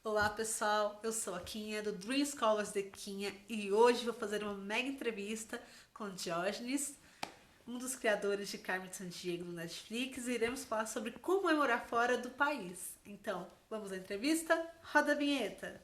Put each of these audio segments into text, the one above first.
Olá pessoal, eu sou a Quinha do Dream Scholars de Quinha e hoje vou fazer uma mega entrevista com Diógenes, um dos criadores de Carmen Sandiego no Netflix, e iremos falar sobre como é morar fora do país. Então, vamos à entrevista? Roda a vinheta!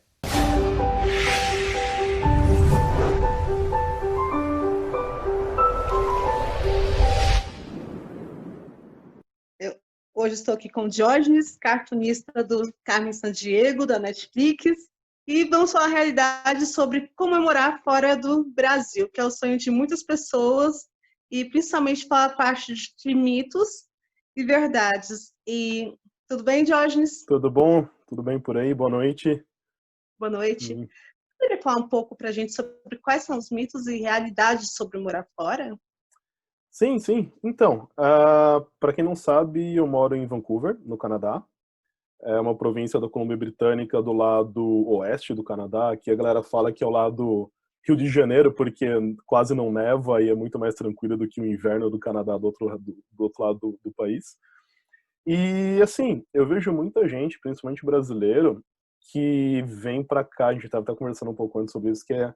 Eu, hoje estou aqui com Diógenes, cartunista do Carmen Sandiego, da Netflix, e vamos falar a realidade sobre como é morar fora do Brasil, que é o sonho de muitas pessoas, e principalmente falar a parte de mitos e verdades. E tudo bem, Diógenes? Tudo bom? Tudo bem por aí? Boa noite. Boa noite. Hum, Poderia falar um pouco para a gente sobre quais são os mitos e realidades sobre morar fora? Sim, sim. Então, para quem não sabe, eu moro em Vancouver, no Canadá. É uma província da Colômbia Britânica do lado oeste do Canadá, que a galera fala que é o lado Rio de Janeiro, porque quase não neva e é muito mais tranquilo do que o inverno do Canadá do outro lado do país. E assim, eu vejo muita gente, principalmente brasileiro, que vem para cá, a gente estava até conversando um pouco antes sobre isso, que é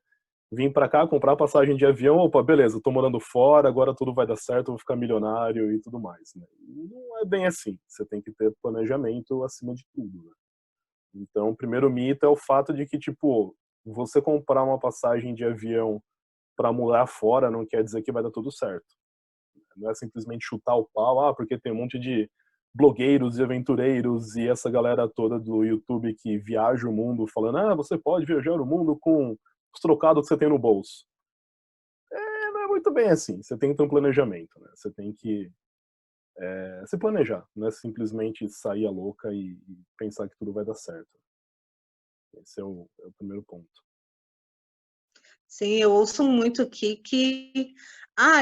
vim pra cá comprar passagem de avião, opa, beleza, tô morando fora, agora tudo vai dar certo, eu vou ficar milionário e tudo mais, né? E não é bem assim. Você tem que ter planejamento acima de tudo, né? Então, o primeiro mito é o fato de que, tipo, você comprar uma passagem de avião pra morar fora não quer dizer que vai dar tudo certo. Não é simplesmente chutar o pau, porque tem um monte de blogueiros e aventureiros e essa galera toda do YouTube que viaja o mundo falando, você pode viajar o mundo com os trocados que você tem no bolso. Não é muito bem assim. Você tem que ter um planejamento, né? Você tem que se planejar, não é simplesmente sair a louca e pensar que tudo vai dar certo. Esse é o primeiro ponto. Sim, eu ouço muito aqui que,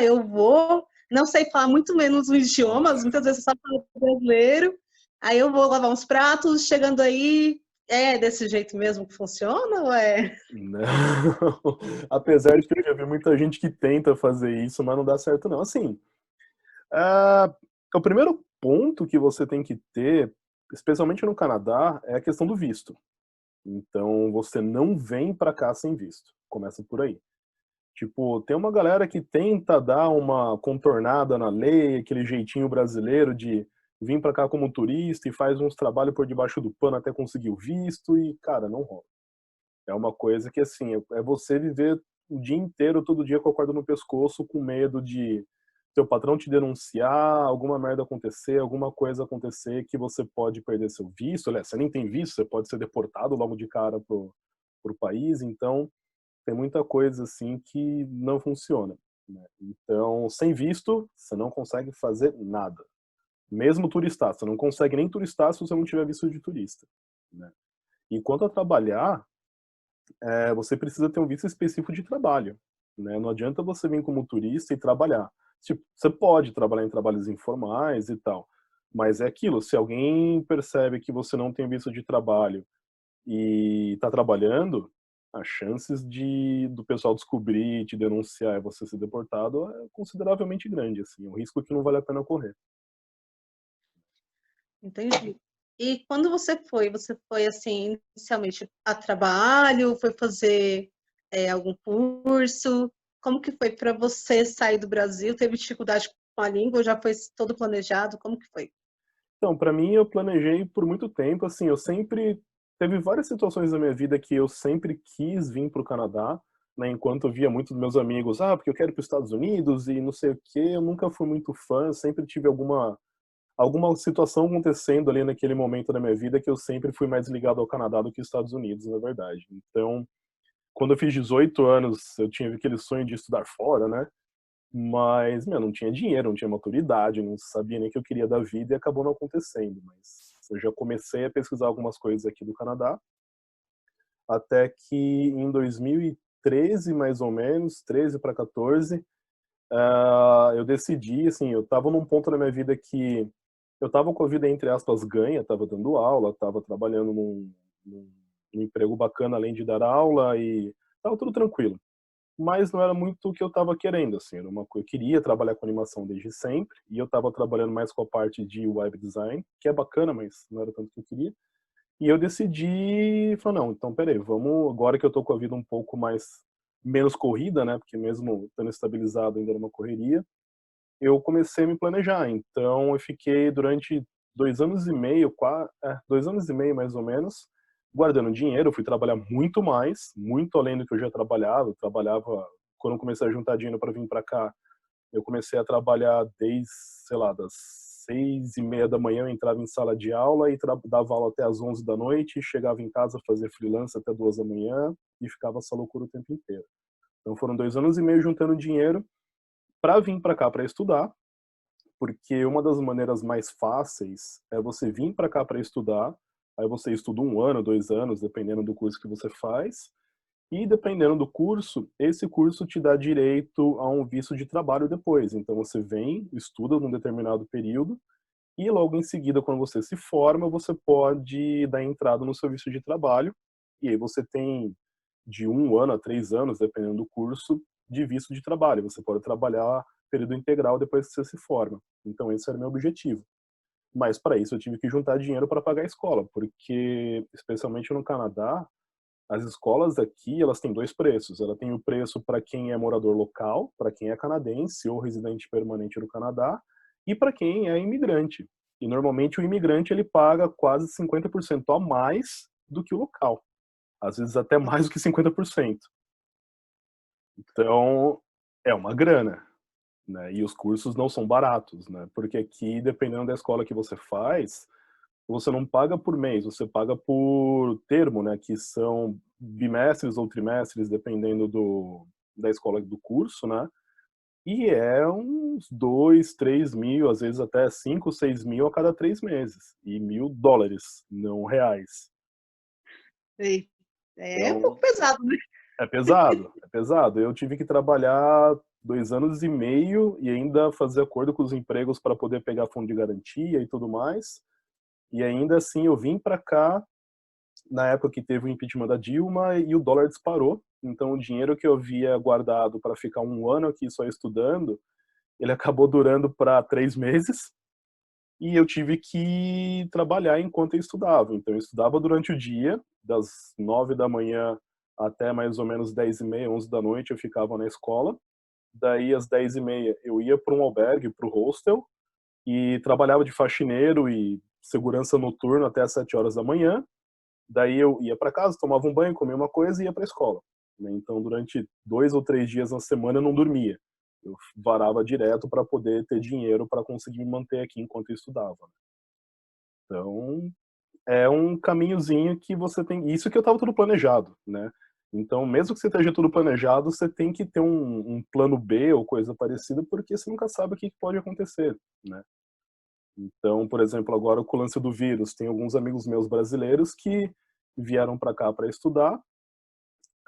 eu vou, não sei falar muito menos os idiomas, muitas vezes eu só falo brasileiro, aí eu vou lavar uns pratos, chegando aí, é desse jeito mesmo que funciona, ou é? Não. Apesar de que eu já vi muita gente que tenta fazer isso, mas não dá certo não. Assim, ah, o primeiro ponto que você tem que ter, especialmente no Canadá, é a questão do visto. Então, você não vem pra cá sem visto. Começa por aí. Tipo, tem uma galera que tenta dar uma contornada na lei, aquele jeitinho brasileiro de vir pra cá como turista e faz uns trabalhos por debaixo do pano até conseguir o visto e, cara, não rola. É uma coisa que, assim, é você viver o dia inteiro, todo dia com a corda no pescoço, com medo de seu patrão te denunciar, alguma merda acontecer, alguma coisa acontecer que você pode perder seu visto. Aliás, você nem tem visto, você pode ser deportado logo de cara pro país. Então, tem muita coisa assim que não funciona, né? Então, sem visto, você não consegue fazer nada. Mesmo turistar, você não consegue nem turistar se você não tiver visto de turista, né? E quanto a trabalhar, você precisa ter um visto específico de trabalho, né? Não adianta você vir como turista e trabalhar. Tipo, você pode trabalhar em trabalhos informais e tal, mas é aquilo, se alguém percebe que você não tem visto de trabalho e está trabalhando, as chances do pessoal descobrir, te denunciar e você ser deportado é consideravelmente grande, assim, é um risco que não vale a pena correr. Entendi. E quando você foi assim, inicialmente a trabalho, foi fazer algum curso? Como que foi para você sair do Brasil? Teve dificuldade com a língua? Já foi todo planejado? Como que foi? Então, para mim, eu planejei por muito tempo, assim, eu sempre teve várias situações na minha vida que eu sempre quis vir para o Canadá, né, enquanto eu via muitos dos meus amigos, porque eu quero ir para os Estados Unidos e não sei o quê, eu nunca fui muito fã, sempre tive alguma situação acontecendo ali naquele momento da minha vida que eu sempre fui mais ligado ao Canadá do que aos Estados Unidos, na verdade. Então, quando eu fiz 18 anos, eu tinha aquele sonho de estudar fora, né? Mas, não tinha dinheiro, não tinha maturidade, não sabia nem o que eu queria da vida e acabou não acontecendo. Mas eu já comecei a pesquisar algumas coisas aqui do Canadá, até que em 2013, mais ou menos, 13 para 14, eu decidi, assim, eu estava num ponto da minha vida que eu estava com a vida, entre aspas, ganha, estava dando aula, estava trabalhando num emprego bacana além de dar aula e estava tudo tranquilo. Mas não era muito o que eu estava querendo, assim, era uma coisa, eu queria trabalhar com animação desde sempre, e eu estava trabalhando mais com a parte de web design, que é bacana, mas não era tanto o que eu queria. E eu decidi, falei, não, então peraí, vamos, agora que eu tô com a vida um pouco menos corrida, né, porque mesmo estando estabilizado ainda era uma correria, eu comecei a me planejar. Então eu fiquei durante 2 anos e meio, 2 anos e meio mais ou menos, guardando dinheiro. Eu fui trabalhar muito mais, muito além do que eu já trabalhava. Eu trabalhava, quando eu comecei a juntar dinheiro para vir para cá, eu comecei a trabalhar desde, sei lá, das 6:30 da manhã, eu entrava em sala de aula e dava aula até as 11 da noite, chegava em casa, fazia freelance até 2 da manhã e ficava essa loucura o tempo inteiro. Então foram 2 anos e meio juntando dinheiro para vir para cá para estudar, porque uma das maneiras mais fáceis é você vir para cá para estudar, aí você estuda 1 ano, 2 anos, dependendo do curso que você faz, e dependendo do curso, esse curso te dá direito a um visto de trabalho depois. Então você vem, estuda num determinado período, e logo em seguida, quando você se forma, você pode dar entrada no seu visto de trabalho, e aí você tem de 1 ano a 3 anos, dependendo do curso, de visto de trabalho. Você pode trabalhar período integral depois que você se forma. Então esse era o meu objetivo. Mas para isso eu tive que juntar dinheiro para pagar a escola, porque especialmente no Canadá, as escolas aqui, elas têm dois preços. Ela tem o preço para quem é morador local, para quem é canadense ou residente permanente no Canadá, e para quem é imigrante. E normalmente o imigrante ele paga quase 50% a mais do que o local. Às vezes até mais do que 50%. Então, é uma grana, né? E os cursos não são baratos, né? Porque aqui, dependendo da escola que você faz, você não paga por mês, você paga por termo, né? Que são bimestres ou trimestres, dependendo da escola do curso, né? E é uns 2, 3 mil, às vezes até 5, 6 mil a cada 3 meses. E US$ 1.000, não reais. É um pouco Então, pesado, né? é pesado, é pesado. Eu tive que trabalhar 2 anos e meio e ainda fazer acordo com os empregos para poder pegar fundo de garantia e tudo mais. E ainda assim eu vim para cá na época que teve o impeachment da Dilma e o dólar disparou. Então o dinheiro que eu havia guardado para ficar 1 ano aqui só estudando, ele acabou durando para 3 meses e eu tive que trabalhar enquanto eu estudava. Então eu estudava durante o dia, das 9 da manhã até mais ou menos 10:30, 11 da noite eu ficava na escola. Daí às 10:30 eu ia para um albergue, para o hostel, e trabalhava de faxineiro e segurança noturno até às 7 horas da manhã. Daí eu ia para casa, tomava um banho, comia uma coisa e ia para a escola, né? Então durante 2 ou 3 dias na semana eu não dormia. Eu varava direto para poder ter dinheiro para conseguir me manter aqui enquanto eu estudava. Então, é um caminhozinho que você tem. Isso que eu estava tudo planejado, né? Então, mesmo que você esteja tudo planejado, você tem que ter um plano B ou coisa parecida, porque você nunca sabe o que pode acontecer, né? Então, por exemplo, agora com o lance do vírus, tem alguns amigos meus brasileiros que vieram para cá para estudar,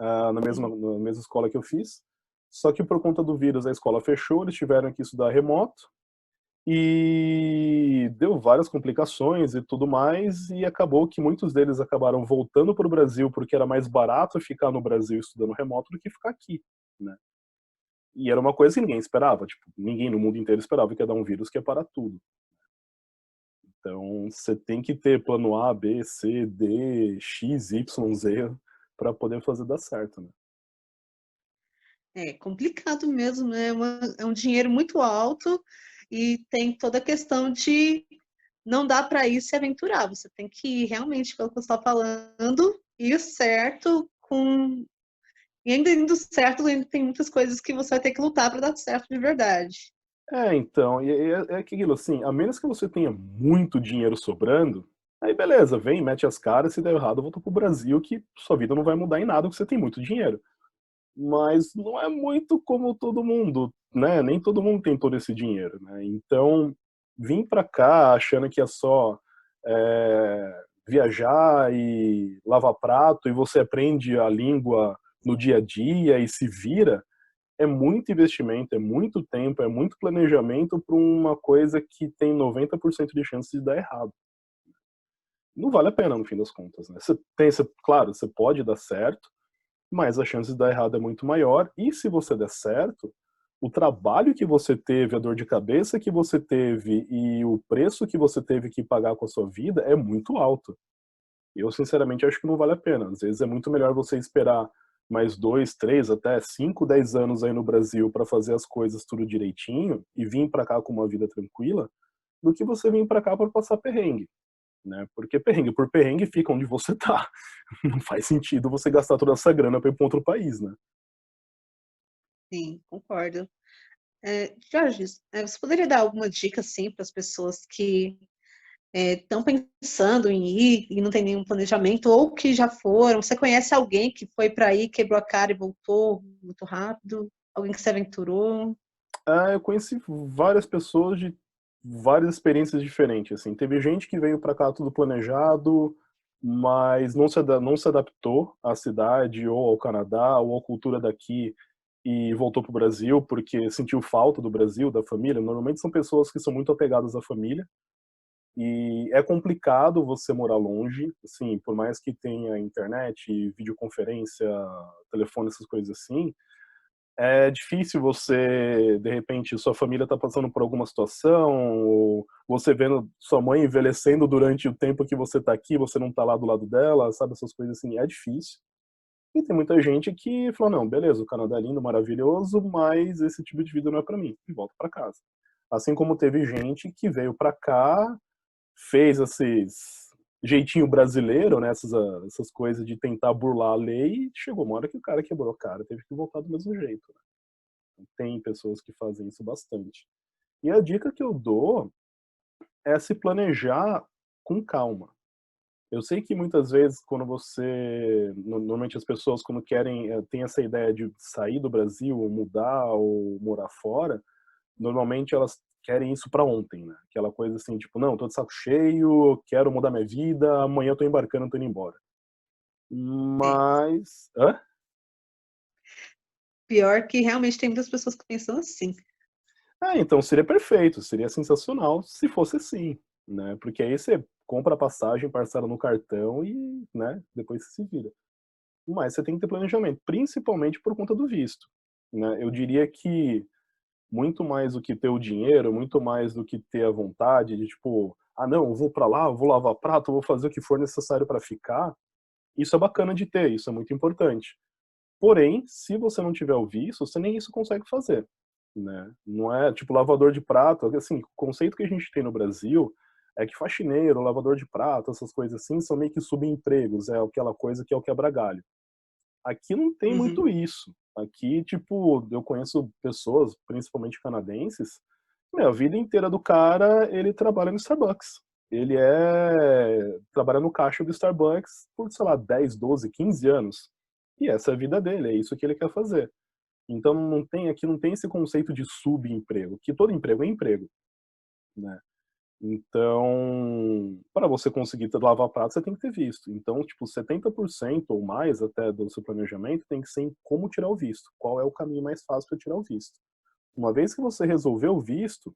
na mesma escola que eu fiz, só que por conta do vírus a escola fechou, eles tiveram que estudar remoto, e deu várias complicações e tudo mais, e acabou que muitos deles acabaram voltando para o Brasil porque era mais barato ficar no Brasil estudando remoto do que ficar aqui, né? E era uma coisa que ninguém esperava, tipo, ninguém no mundo inteiro esperava que ia dar um vírus que ia parar tudo. Então, você tem que ter plano A, B, C, D, X, Y, Z para poder fazer dar certo, né? É complicado mesmo, né? É um dinheiro muito alto e tem toda a questão de não dá para ir se aventurar. Você tem que ir realmente, pelo que você está falando, ir certo com. E ainda indo certo, ainda tem muitas coisas que você vai ter que lutar para dar certo de verdade. Então, é aquilo assim, a menos que você tenha muito dinheiro sobrando, aí beleza, vem, mete as caras, se der errado, volta pro Brasil, que sua vida não vai mudar em nada porque você tem muito dinheiro. Mas não é muito como todo mundo, né? Nem todo mundo tem todo esse dinheiro, né? Então, vim pra cá achando que é só viajar e lavar prato e você aprende a língua no dia a dia e se vira, é muito investimento, é muito tempo, é muito planejamento para uma coisa que tem 90% de chance de dar errado. Não vale a pena no fim das contas, né? Claro, você pode dar certo, mas a chance de dar errado é muito maior. E se você der certo, o trabalho que você teve, a dor de cabeça que você teve e o preço que você teve que pagar com a sua vida é muito alto. Eu, sinceramente, acho que não vale a pena. Às vezes é muito melhor você esperar mais 2, 3, até 5, 10 anos aí no Brasil para fazer as coisas tudo direitinho e vir para cá com uma vida tranquila, do que você vir para cá para passar perrengue, né? Porque perrengue por perrengue fica onde você tá. Não faz sentido você gastar toda essa grana para ir para outro país, né? Sim, concordo. Jorge, você poderia dar alguma dica assim para as pessoas que estão pensando em ir e não tem nenhum planejamento, ou que já foram? Você conhece alguém que foi para aí, quebrou a cara e voltou muito rápido? Alguém que se aventurou? Eu conheci várias pessoas de várias experiências diferentes, assim. Teve gente que veio para cá tudo planejado, mas não se adaptou à cidade ou ao Canadá ou à cultura daqui e voltou para o Brasil porque sentiu falta do Brasil, da família. Normalmente são pessoas que são muito apegadas à família e é complicado você morar longe, assim, por mais que tenha internet, videoconferência, telefone, essas coisas assim, é difícil você, de repente, sua família está passando por alguma situação, ou você vendo sua mãe envelhecendo durante o tempo que você está aqui, você não está lá do lado dela, sabe? Essas coisas assim, é difícil. E tem muita gente que fala, não, beleza, o Canadá é lindo, maravilhoso, mas esse tipo de vida não é para mim, e volta para casa. Assim como teve gente que veio para cá, fez esses jeitinho brasileiro, né, essas coisas de tentar burlar a lei, e chegou uma hora que o cara quebrou a cara, teve que voltar do mesmo jeito, né? Tem pessoas que fazem isso bastante. E a dica que eu dou é se planejar com calma. Eu sei que muitas vezes quando você normalmente as pessoas quando querem, têm essa ideia de sair do Brasil ou mudar ou morar fora, normalmente elas querem isso para ontem, né? Aquela coisa assim, tipo, não, tô de saco cheio, quero mudar minha vida, amanhã eu tô embarcando, tô indo embora. É. Mas hã? Pior que realmente tem muitas pessoas que pensam assim. Então seria perfeito, seria sensacional se fosse assim, né, porque aí você compra a passagem, parcela no cartão e, né, depois você se vira. Mas você tem que ter planejamento, principalmente por conta do visto, né. Eu diria que muito mais do que ter o dinheiro, muito mais do que ter a vontade de tipo: "Ah não, eu vou pra lá, eu vou lavar prato, eu vou fazer o que for necessário para ficar", isso é bacana de ter, isso é muito importante. Porém, se você não tiver o visto, você nem isso consegue fazer, né. Não é tipo lavador de prato, assim, o conceito que a gente tem no Brasil é que faxineiro, lavador de prato, essas coisas assim, são meio que subempregos, é aquela coisa que é o quebra-galho. Aqui não tem Uhum. muito isso. Aqui, tipo, eu conheço pessoas, principalmente canadenses, a vida inteira do cara, ele trabalha no Starbucks. Ele trabalha no caixa do Starbucks por, sei lá, 10, 12, 15 anos. E essa é a vida dele, é isso que ele quer fazer. Então aqui não tem esse conceito de subemprego, que todo emprego é emprego, né. Então, para você conseguir lavar prato, você tem que ter visto. Então, tipo, 70% ou mais até do seu planejamento tem que ser em como tirar o visto. Qual é o caminho mais fácil para tirar o visto. Uma vez que você resolveu o visto,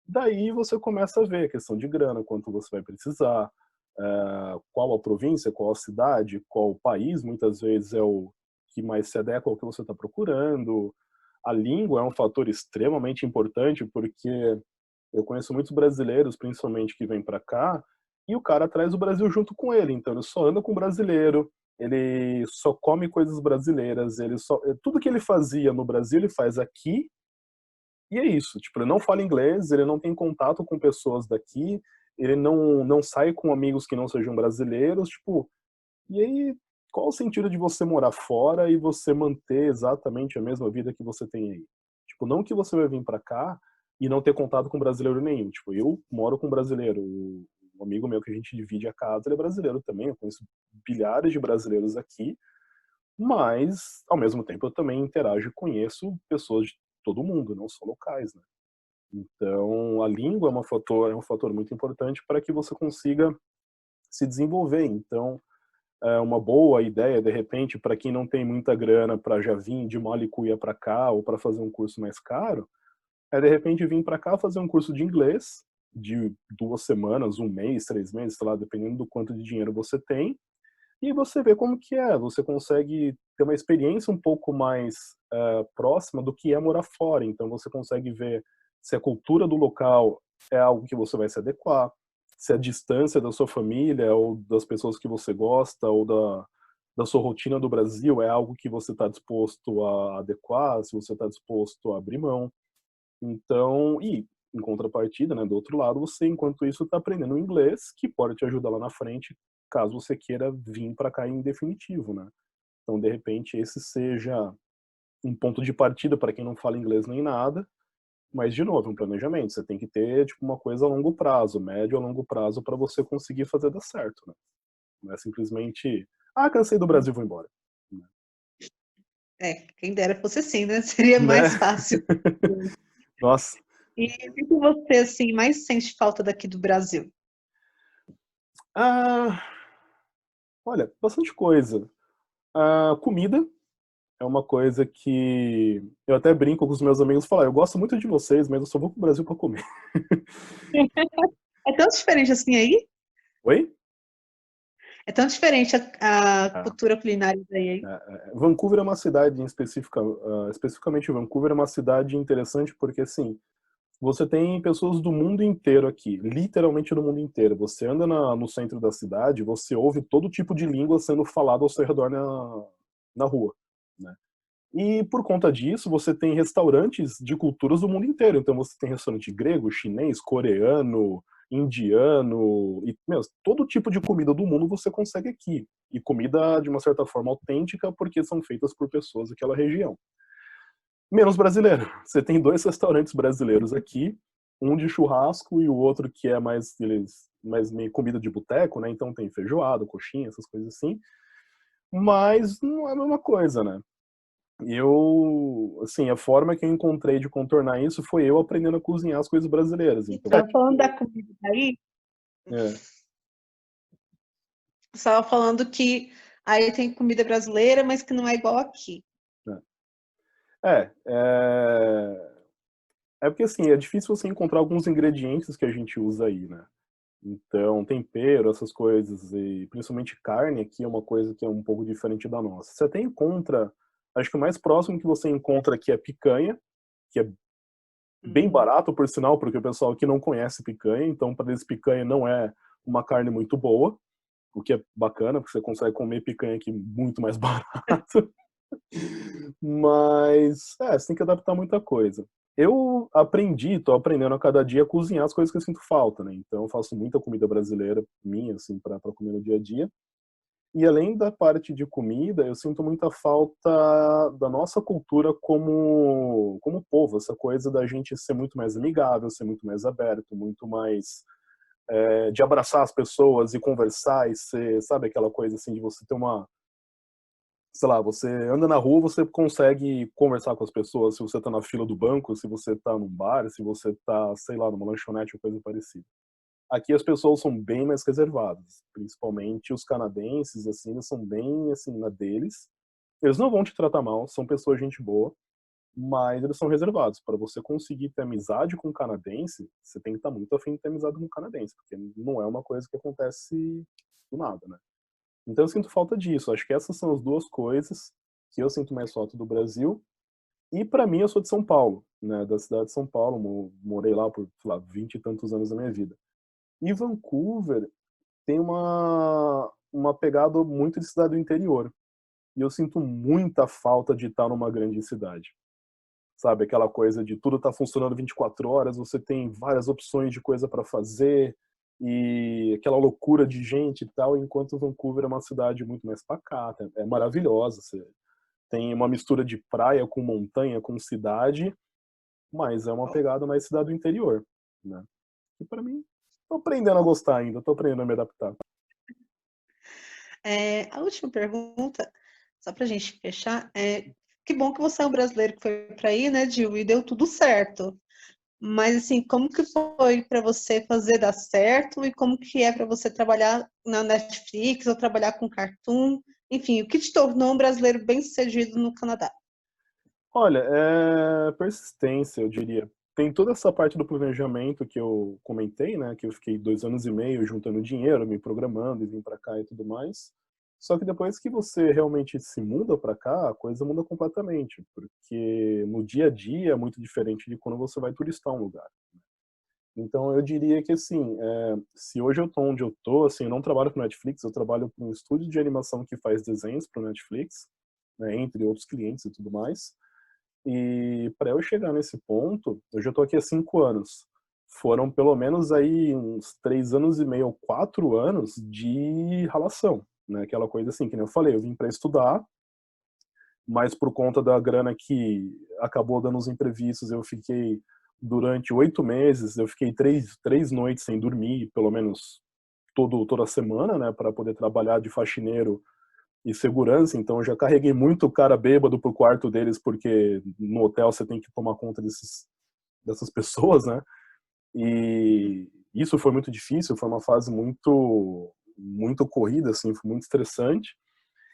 daí você começa a ver a questão de grana, quanto você vai precisar, qual a província, qual a cidade, qual o país, muitas vezes é o que mais se adequa ao que você está procurando. A língua é um fator extremamente importante, porque eu conheço muitos brasileiros, principalmente, que vêm para cá, e o cara traz o Brasil junto com ele, então ele só anda com brasileiro, ele só come coisas brasileiras, tudo que ele fazia no Brasil, ele faz aqui, e é isso. Tipo, ele não fala inglês, ele não tem contato com pessoas daqui, ele não sai com amigos que não sejam brasileiros, tipo, e aí qual o sentido de você morar fora e você manter exatamente a mesma vida que você tem aí? Tipo, não que você vai vir pra cá e não ter contato com brasileiro nenhum. Tipo, eu moro com brasileiro, um amigo meu que a gente divide a casa, ele é brasileiro também, eu conheço bilhares de brasileiros aqui, mas ao mesmo tempo eu também interajo e conheço pessoas de todo mundo, não só locais, né. Então, a língua é um fator muito importante para que você consiga se desenvolver. Então, é uma boa ideia, de repente, para quem não tem muita grana para já vir de mala e cuia para cá ou para fazer um curso mais caro, é de repente vir para cá fazer um curso de inglês de 2 semanas, um mês, 3 meses, sei lá, dependendo do quanto de dinheiro você tem, e você vê como que é. Você consegue ter uma experiência um pouco mais, próxima do que é morar fora. Então você consegue ver se a cultura do local é algo que você vai se adequar, se a distância da sua família ou das pessoas que você gosta ou da sua rotina do Brasil é algo que você está disposto a adequar, se você está disposto a abrir mão. Então, e em contrapartida, né, do outro lado, você, enquanto isso, está aprendendo inglês, que pode te ajudar lá na frente, caso você queira vir para cá em definitivo, né? Então, de repente, esse seja um ponto de partida para quem não fala inglês nem nada, mas, de novo, um planejamento. Você tem que ter, tipo, uma coisa a longo prazo, médio a longo prazo, para você conseguir fazer dar certo, né? Não é simplesmente, ah, cansei do Brasil, vou embora. Quem dera fosse assim, né? Seria Né? mais fácil. Nossa. E o que você, assim, mais sente falta daqui do Brasil? Ah, olha, bastante coisa. A comida é uma coisa que eu até brinco com os meus amigos, falar, eu gosto muito de vocês, mas eu só vou pro Brasil para comer. É tão diferente assim aí? Oi? É tão diferente a Ah, cultura culinária daí aí? Vancouver é uma cidade em específica, especificamente Vancouver é uma cidade interessante porque assim, você tem pessoas do mundo inteiro aqui, literalmente do mundo inteiro. Você anda no centro da cidade, você ouve todo tipo de língua sendo falado ao seu redor na rua, né? E por conta disso, você tem restaurantes de culturas do mundo inteiro. Então você tem restaurante grego, chinês, coreano, indiano, e meu, todo tipo de comida do mundo você consegue aqui. E comida de uma certa forma autêntica, porque são feitas por pessoas daquela região. Menos brasileiro. Você tem dois restaurantes brasileiros aqui, um de churrasco e o outro que é mais meio comida de boteco, né? Então tem feijoada, coxinha, essas coisas assim. Mas não é a mesma coisa, né? E eu, assim, a forma que eu encontrei de contornar isso foi eu aprendendo a cozinhar as coisas brasileiras. Então, Então, falando da comida daí, é, você estava falando que aí tem comida brasileira, mas que não é igual aqui. é, é, é porque assim, é difícil você encontrar alguns ingredientes que a gente usa aí, né? Então, tempero, essas coisas, e principalmente carne aqui é uma coisa que é um pouco diferente da nossa. Você até encontra, acho que o mais próximo que você encontra aqui é picanha, que é bem Uhum. barato, por sinal, porque o pessoal aqui não conhece picanha, então para eles picanha não é uma carne muito boa, o que é bacana, porque você consegue comer picanha aqui muito mais barato. Mas, você tem que adaptar muita coisa. Eu aprendi, tô aprendendo a cada dia a cozinhar as coisas que eu sinto falta, né? Então eu faço muita comida brasileira minha, assim, para comer no dia a dia. E além da parte de comida, eu sinto muita falta da nossa cultura como povo, essa coisa da gente ser muito mais amigável, ser muito mais aberto, muito mais de abraçar as pessoas e conversar e ser, sabe, aquela coisa assim de você ter uma, sei lá, você anda na rua, você consegue conversar com as pessoas, se você tá na fila do banco, se você tá num bar, se você tá, sei lá, numa lanchonete ou coisa parecida. Aqui as pessoas são bem mais reservadas, principalmente os canadenses, assim, eles são bem, assim, na deles. Eles não vão te tratar mal, são pessoas gente boa, mas eles são reservados. Para você conseguir ter amizade com um canadense, você tem que estar muito afim de ter amizade com um canadense, porque não é uma coisa que acontece do nada, né? Então eu sinto falta disso. Acho que essas são as duas coisas que eu sinto mais falta do Brasil. E para mim, eu sou de São Paulo, né? Da cidade de São Paulo, morei lá por, sei lá, 20 e tantos anos da minha vida. E Vancouver tem uma pegada muito de cidade do interior. E eu sinto muita falta de estar numa grande cidade. Sabe, aquela coisa de tudo tá funcionando 24 horas, você tem várias opções de coisa para fazer e aquela loucura de gente e tal, enquanto Vancouver é uma cidade muito mais pacata, é maravilhosa, você tem uma mistura de praia com montanha, com cidade, mas é uma pegada mais cidade do interior, né? E para mim, tô aprendendo a gostar ainda, tô aprendendo a me adaptar. A última pergunta, só para a gente fechar, que bom que você é um brasileiro que foi para aí, né, Gil, e deu tudo certo. Mas assim, como que foi para você fazer dar certo e como que é para você trabalhar na Netflix ou trabalhar com cartoon? Enfim, o que te tornou um brasileiro bem-sucedido no Canadá? Olha, é persistência, eu diria. Tem toda essa parte do planejamento que eu comentei, né? Que eu fiquei 2 anos e meio juntando dinheiro, me programando e vim pra cá e tudo mais. Só que depois que você realmente se muda pra cá, a coisa muda completamente, porque no dia a dia é muito diferente de quando você vai turistar um lugar. Então eu diria que assim, se hoje eu tô onde eu tô, assim, eu não trabalho com Netflix, eu trabalho com um estúdio de animação que faz desenhos para o Netflix, né, entre outros clientes e tudo mais. E para eu chegar nesse ponto, eu já tô aqui há 5 anos. Foram pelo menos aí uns 3 anos e meio, 4 anos de ralação, né? Aquela coisa assim, que nem eu falei, eu vim para estudar, mas por conta da grana que acabou dando os imprevistos, eu fiquei durante 8 meses, eu fiquei três noites sem dormir, pelo menos toda semana, né, para poder trabalhar de faxineiro e segurança. Então eu já carreguei muito cara bêbado pro quarto deles, porque no hotel você tem que tomar conta dessas pessoas, né? E isso foi muito difícil, foi uma fase muito corrida, assim, foi muito estressante.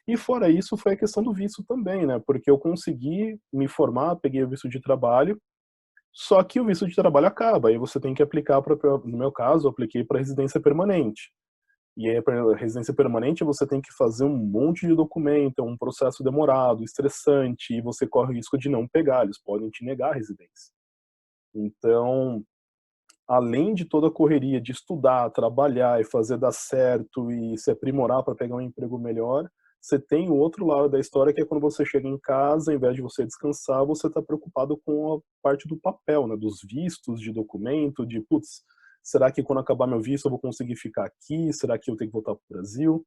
E fora isso, foi a questão do visto também, né? Porque eu consegui me formar, peguei o visto de trabalho, só que o visto de trabalho acaba, aí você tem que aplicar para, no meu caso, eu apliquei para residência permanente. E aí, para residência permanente, você tem que fazer um monte de documento, é um processo demorado, estressante, e você corre o risco de não pegar, eles podem te negar a residência. Então, além de toda a correria de estudar, trabalhar e fazer dar certo e se aprimorar para pegar um emprego melhor, você tem o outro lado da história, que é quando você chega em casa, ao invés de você descansar, você está preocupado com a parte do papel, né, dos vistos, de documento, de, putz, será que quando acabar meu visto eu vou conseguir ficar aqui? Será que eu tenho que voltar para o Brasil?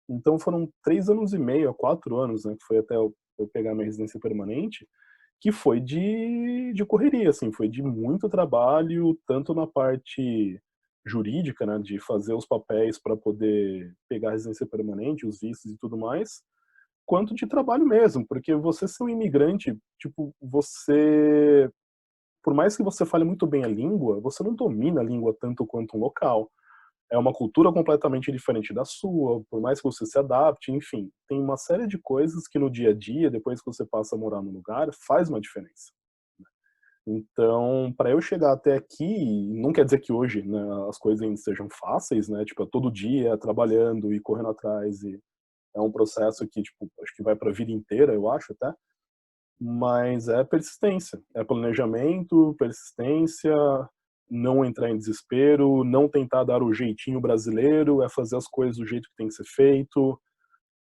Então foram 3 anos e meio, 4 anos, né, que foi até eu pegar minha residência permanente, que foi de correria, assim, foi de muito trabalho, tanto na parte jurídica, né, de fazer os papéis para poder pegar a residência permanente, os vistos e tudo mais, quanto de trabalho mesmo, porque você ser um imigrante, tipo, você, por mais que você fale muito bem a língua, você não domina a língua tanto quanto um local. É uma cultura completamente diferente da sua, por mais que você se adapte, enfim, tem uma série de coisas que no dia a dia, depois que você passa a morar no lugar, faz uma diferença. Então, para eu chegar até aqui, não quer dizer que hoje, né, as coisas ainda sejam fáceis, né? Tipo, todo dia trabalhando e correndo atrás, e é um processo que, tipo, acho que vai para a vida inteira, eu acho até. Mas é persistência, é planejamento, persistência, não entrar em desespero, não tentar dar o jeitinho brasileiro, é fazer as coisas do jeito que tem que ser feito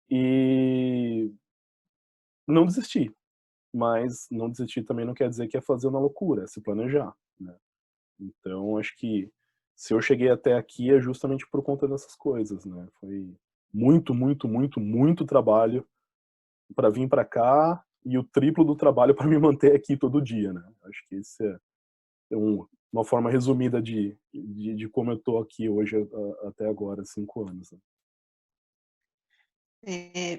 e não desistir. Mas não desistir também não quer dizer que é fazer uma loucura, é se planejar, né. Então acho que se eu cheguei até aqui é justamente por conta dessas coisas, né. Foi muito trabalho para vir para cá e o triplo do trabalho para me manter aqui todo dia, né. Acho que esse é uma forma resumida de como eu tô aqui hoje até agora, 5 anos, né.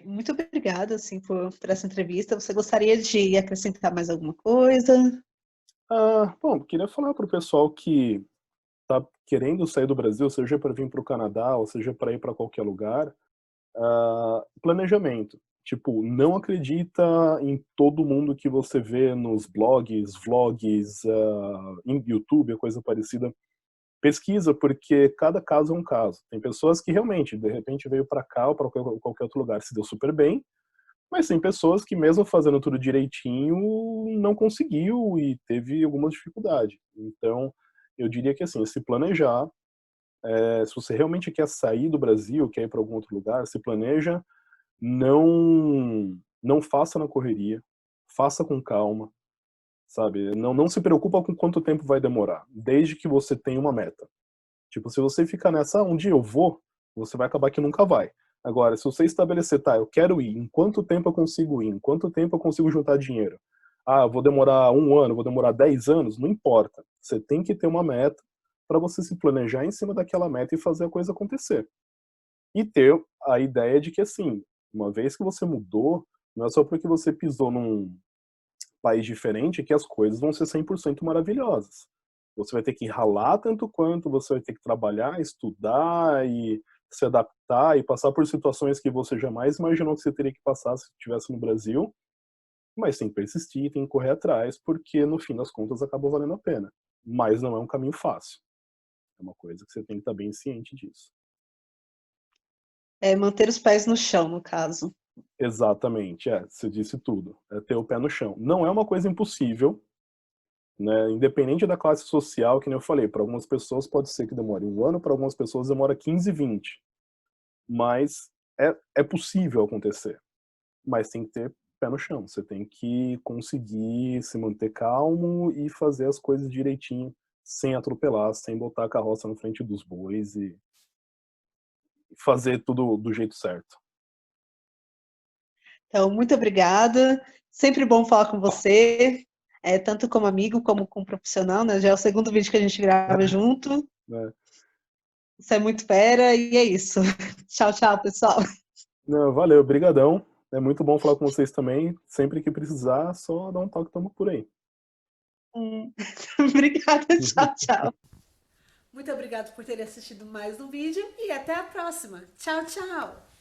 Muito obrigada, assim, por essa entrevista. Você gostaria de acrescentar mais alguma coisa? Bom, queria falar para o pessoal que tá querendo sair do Brasil, seja para vir para o Canadá ou seja para ir para qualquer lugar, planejamento. Tipo, não acredita em todo mundo que você vê nos blogs, vlogs, em YouTube, coisa parecida. Pesquisa, porque cada caso é um caso. Tem pessoas que realmente, de repente, veio para cá ou para qualquer outro lugar, se deu super bem, mas tem pessoas que mesmo fazendo tudo direitinho, não conseguiu e teve alguma dificuldade. Então, eu diria que assim, se planejar, se você realmente quer sair do Brasil, quer ir para algum outro lugar, se planeja, não faça na correria, faça com calma, sabe? Não se preocupa com quanto tempo vai demorar, desde que você tenha uma meta. Tipo, se você ficar nessa, um dia eu vou, você vai acabar que nunca vai. Agora, se você estabelecer, tá, eu quero ir, em quanto tempo eu consigo ir, em quanto tempo eu consigo juntar dinheiro? Ah, vou demorar 1 ano, vou demorar 10 anos, não importa. Você tem que ter uma meta para você se planejar em cima daquela meta e fazer a coisa acontecer. E ter a ideia de que, assim, uma vez que você mudou, não é só porque você pisou num país diferente que as coisas vão ser 100% maravilhosas. Você vai ter que ralar tanto quanto, você vai ter que trabalhar, estudar e se adaptar e passar por situações que você jamais imaginou que você teria que passar se estivesse no Brasil, mas tem que persistir, tem que correr atrás, porque no fim das contas acaba valendo a pena. Mas não é um caminho fácil. É uma coisa que você tem que estar bem ciente disso. É manter os pés no chão, no caso. Exatamente, você disse tudo. É ter o pé no chão. Não é uma coisa impossível, né? Independente da classe social, que nem eu falei, para algumas pessoas pode ser que demore 1 ano, para algumas pessoas demora 15, 20. Mas é possível acontecer. Mas tem que ter pé no chão. Você tem que conseguir se manter calmo e fazer as coisas direitinho, sem atropelar, sem botar a carroça na frente dos bois e fazer tudo do jeito certo. Então, muito obrigada. Sempre bom falar com você, tanto como amigo como como profissional, né? Já é o segundo vídeo que a gente grava junto. Né? Você é muito fera e é isso. Tchau, tchau, pessoal. Não, valeu, brigadão. É muito bom falar com vocês também. Sempre que precisar, só dá um toque, tamo por aí. Obrigada, tchau, tchau. Muito obrigada por ter assistido mais um vídeo e até a próxima. Tchau, tchau.